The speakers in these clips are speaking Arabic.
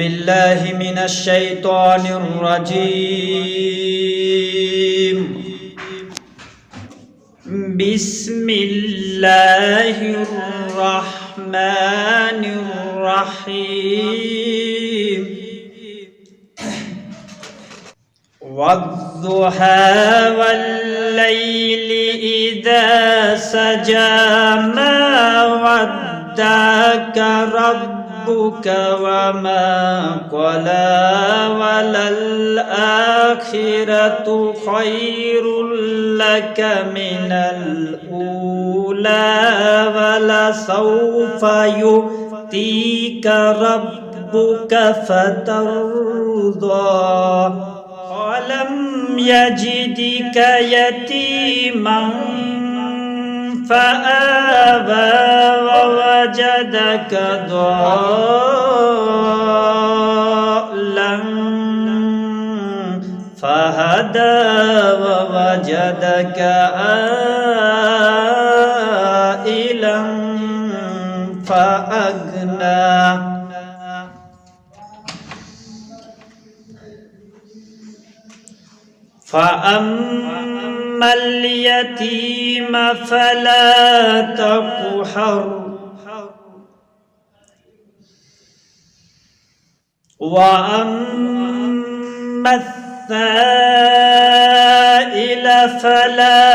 بالله من الشيطان الرجيم. بسم الله الرحمن الرحيم. والضحى والليل إذا سجى ما ودعك ربك وما قلى وللآخرة خير لك من الأولى ولسوف يؤتيك ربك فترضى ولم يجدك يتيما فآوى ووجدك ضالا فهدى ووجدك عائلا فأغنى. فأما اليتيم فلا تقهر وأما السائل فلا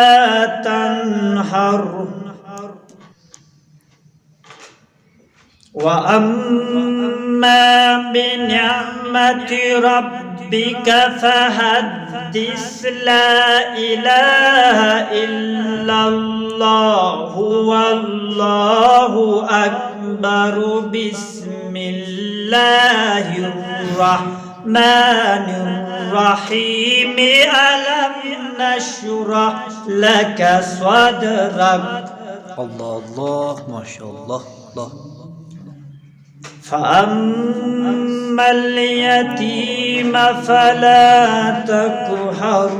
تنهر وأما بنعمة ربك فحدث. لا إله إلا الله والله أكبر. بسم الله الرحمن الرحيم. ألم نشرح لك صدرك. الله الله ما شاء الله الله. فأما اليتيم فلا تقهر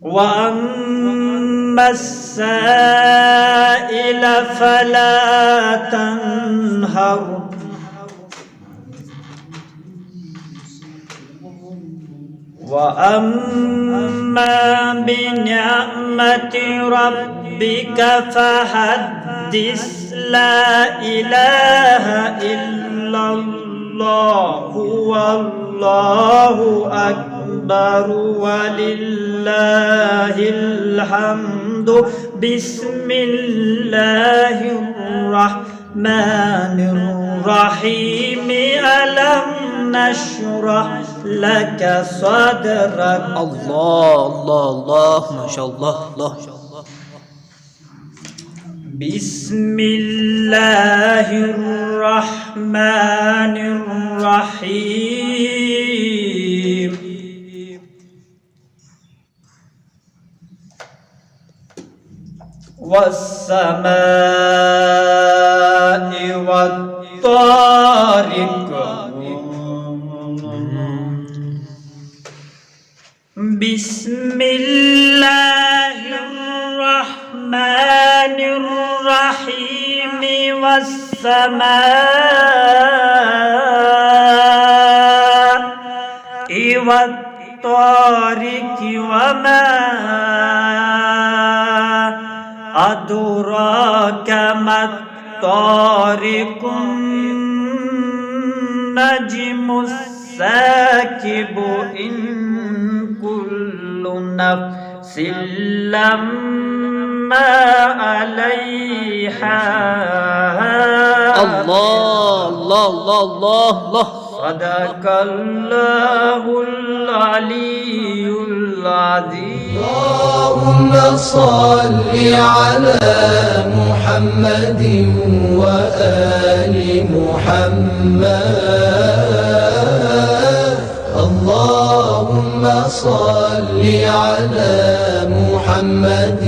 وأما السائل فلا تنهر وأما بنعمة ربك فحدث. لا إله إلا الله والله أكبر ولله الحمد. بسم الله الرحمن الرحيم. ألم نشرح لك صدرك. الله الله الله ما شاء الله الله. بسم الله الرحمن الرحيم. والسماء والطارق. بسم الله الرحمن الرحيم. والسماء والطارق وما أدراك ما الطارق. النجم الثاقب. إن كل نفس لما عليها. الله الله الله الله الله. صدق الله العلي العظيم. اللهم صل على محمد وآل محمد. اللهم صل على محمد